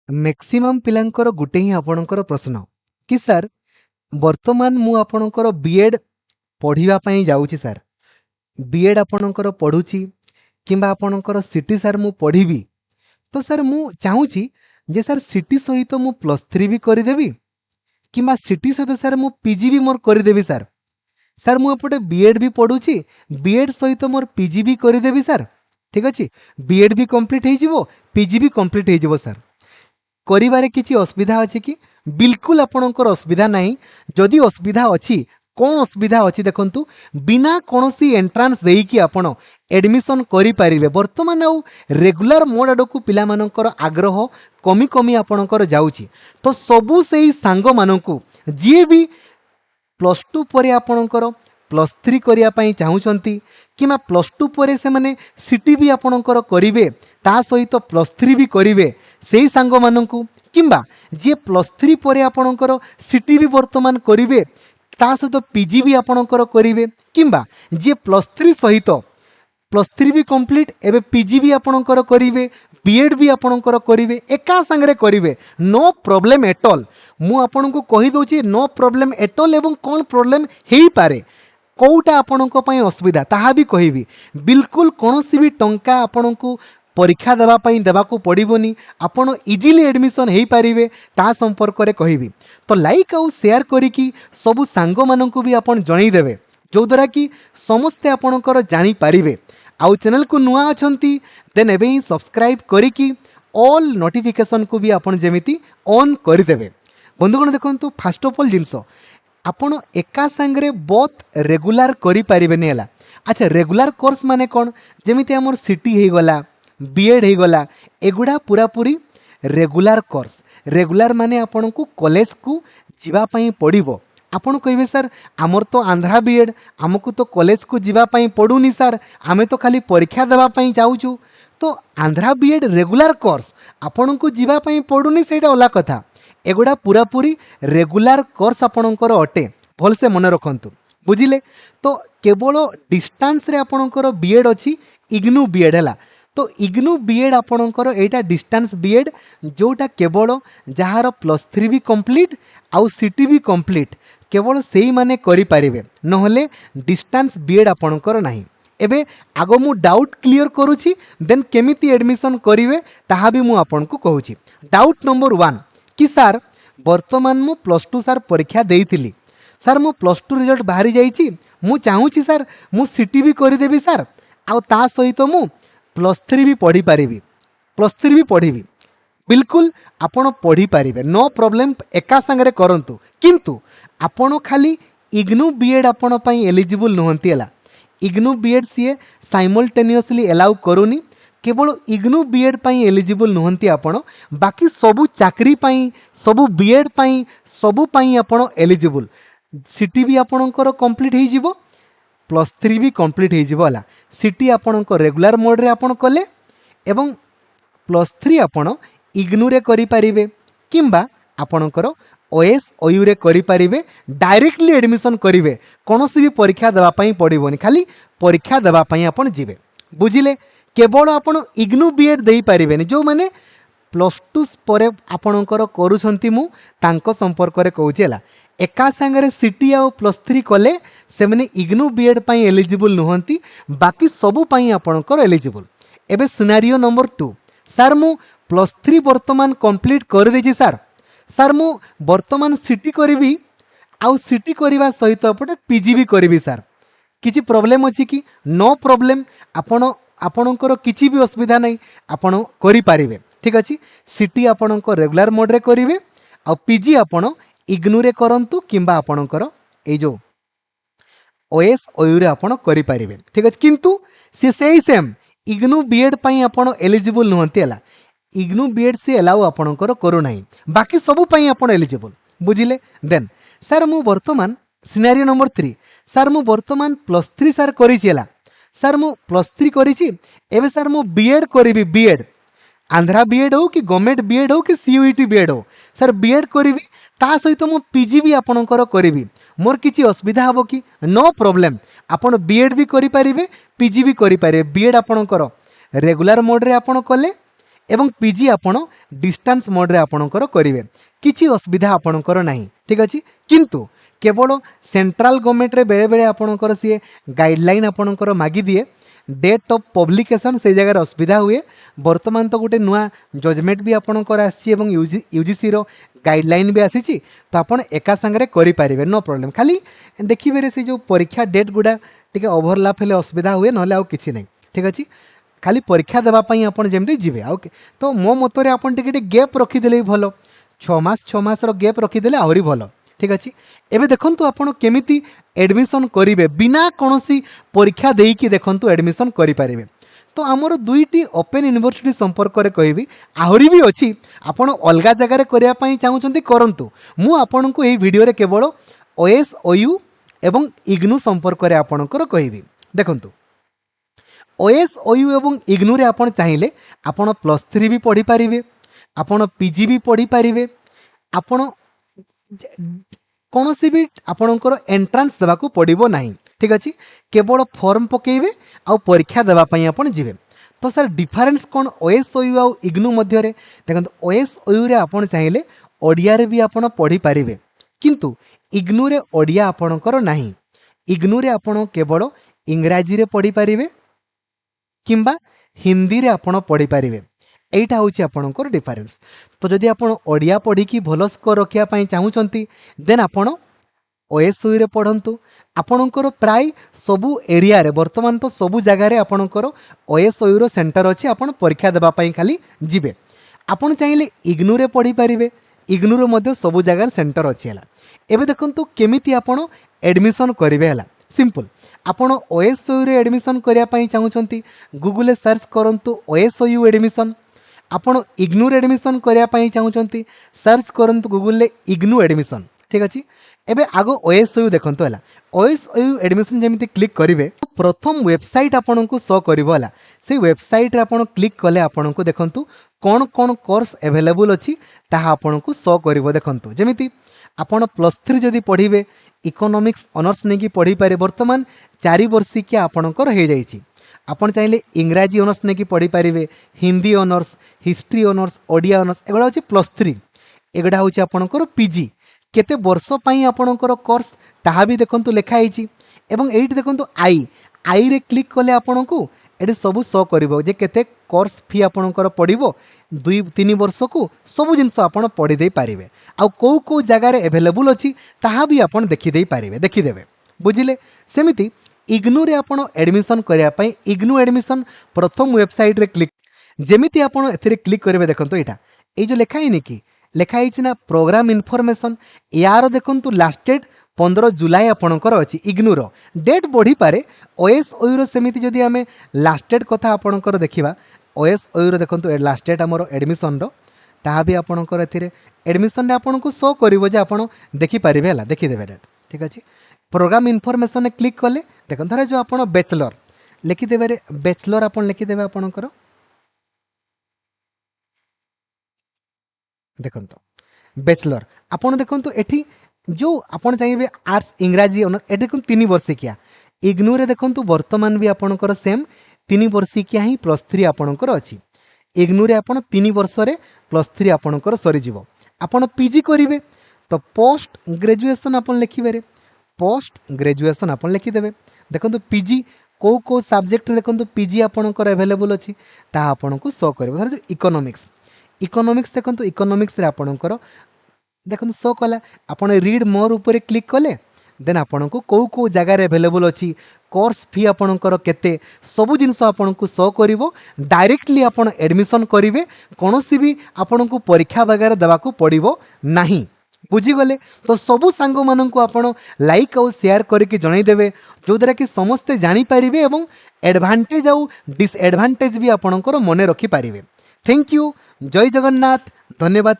Maximum पिलांकर गुटे ही आपणकर प्रश्न कि सर वर्तमान मु आपणकर बीएड पढ़िबा पई जाउची सर बीएड आपणकर पढ़ुची किंबा आपणकर सिटी सर मु पढ़िबी तो सर मु चाहूची जे सर सिटी सहित मु +3 भी करदेवी किंबा सिटी सहित सर मु पीजी भी मोर करदेवी सर सर मु एपटे बीएड भी पढ़ुची बीएड सहित मोर पीजी भी करदेवी सर ठीक अच्छे बीएड भी कंप्लीट हो जिवो पीजी भी कंप्लीट हो जिवो सर करिवारे किछि असुविधा अछि कि बिल्कुल आपणकर असुविधा नहीं जदि असुविधा अछि कौन असुविधा अछि देखंतु बिना कोनोसी एंट्रांस देकी आपण एडमिशन करि परिबे वर्तमान आउ रेगुलर मोड आडकू पिला मानकर आग्रह कमी कमी आपणकर जाउछि तो सबु सेही सांग मानकू जी भी +2 परे आपणकर +3 करिया पई चाहूचंती किमा +2 परे से माने सिटी भी आपणकर करिवे ता सहित +3 भी करिवे सेही सांग मानकू किंबा जे +3 परे आपणकर सिटी भी वर्तमान करिवे ता सहित पीजी भी आपणकर करिवे किंबा जे +3 सहित +3 भी कंप्लीट एबे पीजी भी आपणकर करिवे बीएड भी आपणकर करिवे एका संगरे करिवे नो प्रॉब्लम एट ऑल मु आपनको कहि दोची नो प्रॉब्लम एट ऑल एवं कोन प्रॉब्लम हेई पारे कोउटा आपनको पई असुविधा ताहा भी कहिबी बिल्कुल कोनोसी भी टंका आपनको परीक्षा देवा पई देबाको पड़िबोनी आपण इजीली एडमिशन हेई पारिबे ता संपर्क रे कहिबी तो लाइक आउ शेयर करिकी सबु सांग माननकु भी आपण जणै देबे जो द्वारा कि समस्ते आपणकर जानी पारिबे आउ चैनल को नुआ अछंती देन एबे ही सब्सक्राइब करिकी ऑल नोटिफिकेशन को भी आपण जेमिति ऑन करि देबे बंधुगण देखंतु फर्स्ट ऑफ ऑल जिंस आपण एका संगरे बहुत रेगुलर करि पारिबेनी हला अच्छा रेगुलर कोर्स माने कोन जेमिति हमर सिटी हे गला बीएड हे गला एगुडा पूरा पूरी रेगुलर कोर्स रेगुलर माने आपण को कॉलेज को जीवा पई पड़िबो आपण कहिबे सर आमर तो आंध्रा बीएड आमको तो कॉलेज को जीवा पई पड़ुनी सर आमे तो खाली परीक्षा देवा पई जाउछु तो आंध्रा बीएड रेगुलर कोर्स आपण को जीवा पई पड़ुनी सेटा ओला कथा एगुडा पूरा पूरी रेगुलर कोर्स आपणकर अटे भल से मन रखंतु बुझिले तो केवल डिस्टेंस रे आपणकर बीएड अछि इग्नू बीएड हला तो इग्नू बीएड आपणकर एटा डिस्टेंस बीएड जोटा केवल जहार +3 भी कंप्लीट आउ सिटी भी कंप्लीट केवल सेही माने करि पारिबे नहले डिस्टेंस बीएड आपणकर नाही एबे आगो मु डाउट क्लियर करूची देन केमिति एडमिशन करिवे ताहा भी मु आपनको कहूची डाउट नंबर 1 कि सर वर्तमान मु +2 सर परीक्षा देइथिली सर मु +2 रिजल्ट बाहरी जाइची मु चाहूची सर मु सिटी भी करि देबी सर आउ ता सहित मु +3 भी पढ़ी पारिबी +3 भी पढ़ीबी बिल्कुल आपण पढ़ी पारिबे नो प्रॉब्लम एका संगरे करंतु किंतु आपण खाली इग्नू बीएड आपण पई एलिजिबल नहंती हला IGNOU BEd CA simultaneously allow करूनी केवल इग्नू बीएड पई एलिजिबल नहंती आपण बाकी सबु चाकरी पई सबु बीएड पई सबु पई आपण एलिजिबल सिटी भी आपणकर कंप्लीट हो जिवो +3 भी कंप्लीट हो जिवो हला सिटी आपणक रेगुलर मोड रे आपण कले एवं +3 आपण इग्नू रे करि पारिबे किंबा आपणकर ओएस ओयू रे करि पारिबे डायरेक्टली एडमिशन करिवे कोनोसी भी परीक्षा देवा पई पड़िबोनी खाली परीक्षा देवा पई आपण जिवे बुझिले केवल आपण इग्नू बीएड देई पारिबेनी जो माने +2 परे आपणकर करूछंती मु तांको संपर्क रे कहूची हला एका संगरे सिटी आउ +3 कले से माने इग्नू बीएड पई एलिजिबल नहंती बाकी सबु पई आपणकर एलिजिबल एबे सिनेरियो नंबर 2 सर मु +3 वर्तमान कंप्लीट कर देछि सर मु वर्तमान सिटी करिवि आउ सिटी करिवा सहित अपटे पीजी भी करिवि सर किछि प्रॉब्लम अछि कि नो प्रॉब्लम आपणकर किछि भी असुविधा नहीं आपण करि पारिबे ठीक अछि सिटी आपणको रेगुलर मोड रे करिवे आ पीजी आपण इग्नू रे करंतु किंबा आपणकर ए जो ओएस ओयू रे आपण करि पारिबे ठीक अछि किंतु से सेही सेम इग्नू बीएड पई आपण एलिजिबल नहंती हला इग्नू बीएड से अलाउ आपणकर करू नाही बाकी सबु पई आपण एलिजिबल बुझिले देन सर मु वर्तमान सिनेरियो नंबर 3 सर मु वर्तमान +3 सर करिछि हला सर मु +3 करिछि एबे सर मु बीएड करिवि बीएड आंध्रा बीएड हो कि गवर्नमेंट बीएड हो कि सीयूईटी बीएड हो सर बीएड करिवि ता सहित मु पीजी भी आपणकर करिवि मोर किछि असुविधा हबो कि नो प्रॉब्लम आपण बीएड भी करि पारिबे पीजी भी करि पारिबे बीएड आपणकर रेगुलर मोड रे आपण कले एवं पीजी आपण डिस्टेंस मोड रे आपणकर करेंगे किसी असुविधा आपणकर नहीं ठीक अच्छे किंतु केवल सेंट्रल गवर्नमेंट रे बेले बेले आपणकर सी गाइडलाइन आपणकर मागी दिए डेट ऑफ पब्लिकेशन से जगह असुविधा हुए बर्तमान तो गोटे नुआ जजमेंट भी आपणकर आसी यूजीसी रो गाइडलाइन भी आसी तो आपड़ एका सांगे करें नो प्रॉब्लम खाली देखिए से जो परीक्षा डेट गुड़ा टी ओभरलैप हेले असुविधा हुए ना आउ कि नहीं ठीक अच्छे खाली परीक्षा देवाई आपड़ जमी जी आउ तो मो मतरे आपड़ टे गैप रखीदे भल 6 मास गैप रखीदे आहरी भल ठीक अच्छे एवं देखु आपड़ केमी एडमिशन करेंगे बिना कौन परीक्षा देकी देखु एडमिशन करें तो आमर दुईटी ओपन यूनिवर्सिटी संपर्क में कहबी आहरी भी अच्छी आपड़ अलग जगार करने चाहूँगी करंतु मु आपन को यही वीडियो केवल OSOU एवं इग्नू संपर्क में आपणकर कहबी देखंतु OSOU एवं इग्नू रे आपन चाहिए आपन +3 भी पढ़ी पारिबे आपन PG भी पढ़ी पारिबे आपन कौन भी आपणकर एंट्रांस देवाक पड़ो ना ठीक अच्छे केवल फॉर्म पकेबे आउ परीक्षा देवाई आपन जीवे तो सर डिफरेंस कौन OSOU आउ इग्नू मध्य देखो OSOU रे आपन चाहिए ओडिया रे भी आपन पढ़ी पारिबे किंतु इग्नू रे ओडिया आपणकर नाही इग्नू रे आपन केवल इंग्राजी रे पढ़ी पारिबे किंबा हिंदी रे आपन पढ़ी पारिबे एटा होची आपणकर डिफरेंस तो जदि आपन ओडिया पढ़ी की भल स्कोर रखिया पई चाहूचंती देन आपन OSOU रे पढ़ंतु आपणकर प्राय सबु एरिया रे वर्तमान तो सबु जगह रे आपणकर OSOU रो सेंटर अछि आपन परीक्षा देबा पई खाली जिबे आपन चाहिए इग्नू रे पढ़ी पारिबे इग्नू रो मध्य सबु जगह सेंटर अछि हला एबे देखंतु केमिति आपन एडमिशन करिवे हला सिंपल आपन OSOU रे एडमिशन करिया पई चाहूचंती गूगल सर्च करंतु OSOU एडमिशन आपन इग्नू रे एडमिशन करिया पई चाहूचंती सर्च करंतु गूगल रे इग्नू एडमिशन ठीक अछि एबे आगो OSOU देखंतु हला OSOU एडमिशन जेमिति क्लिक करिवे प्रथम वेबसाइट आपन को शो करिवो हला से वेबसाइट रे आपन क्लिक कले आपन को देखंतु कोन कोन कोर्स अवेलेबल अछि ताहा आपन को शो करिवो देखंतु जेमिति आपन +3 जदि पढ़िबे इकोनॉमिक्स ऑनर्स ने की पढ़ी पारे वर्तमान 4 वर्षिकिया आपणकर हो जाइए आपन चाहिए इंग्राजी ऑनर्स ने की पढ़ी पारे Hindi honours history honours Odia honours एगुड़ा हूँ +3 एगुड़ा हूँ आपणकर PG केते वर्ष पई आपणकर कोर्स ताहा भी देखंतु लिखाई एवं एठी देखंतु आई रे क्लिक कले आपन को एठी सब शो करिवो जे केते कोर्स फी आपणकर पड़िवो 2-3 वर्ष को सब जिनस आपन पढ़ी दे पारिबे आ को जगह रे अवेलेबल अछि ताहा भी आपन देखि दे पारिबे देखिदेबे बुझिले सेमिति इग्नू रे आपन एडमिशन करिया पई इग्नू एडमिशन प्रथम वेबसाइट रे क्लिक जेमिति आपन एथिरे क्लिक करिवे देखंतु एटा ए जो लिखाइनी कि लिखाई ना प्रोग्राम इनफॉरमेशन यार देखंतु लास्ट डेट 15 जुलाई आपणकर अच्छी इग्नूर डेट बढ़ी पारे OSOU रो सेमिति जदि आमे लास्ट डेट कथा आपणकर देखिबा OSOU रो देखंतु लास्ट डेट हमर एडमिशन रो ताहा भी आपणकर एथिरे एडमिशन रे आपनको शो करिवो जे आपण देखि पारिबे हला देखि देबे डेट ठीक अछि प्रोग्राम इनफॉरमेशन ने क्लिक कले देखन धरे जो आपण बैचलर लिखि देबे रे बैचलर आपण लिखि देबे आपणकर देखंतु बैचलर आपण देखंतु एठी जो आपण चाहिए आर्ट्स इंग्राजी एठी देखंतु 3 वर्षिकिया इग्नू रे देखंतु वर्तमान भी आपणकर सेम 3 वर्षिकिया ही +3 आपणकर अछि इग्नू रे आपण 3 वर्ष रे +3 आपणकर सरी जीवो आपण PG करिवे तो पोस्ट ग्रेजुएशन आपण लिखिबे रे पोस्ट ग्रेजुएशन आपण लिखि देबे देखंतु PG को सब्जेक्ट देखंतु PG आपणकर अवेलेबल अछि ता आपणको शो करबो धर इकोनॉमिक्स देखंतु इकोनॉमिक्स रे आपणकर देखंतु शो कला आपण रीड मोर ऊपर क्लिक कले देन आपणको को जगह रे अवेलेबल अछि कोर्स फी आपणकर केते सब जिनस आपणको शो करिवो डायरेक्टली आपण एडमिशन करिवे कोनोसी भी आपणको परीक्षा वगैरह देबाकू पड़िवो नाही बुझी गले तो सबु सांग माननकू आपण लाइक और शेयर करके जणाई देबे जो द्वारा कि समस्ते जानि पारिबे एवं एडवांटेज और डिसएडवांटेज भी आपणकर मने रखि पारिबे थैंक यू जय जगन्नाथ धन्यवाद।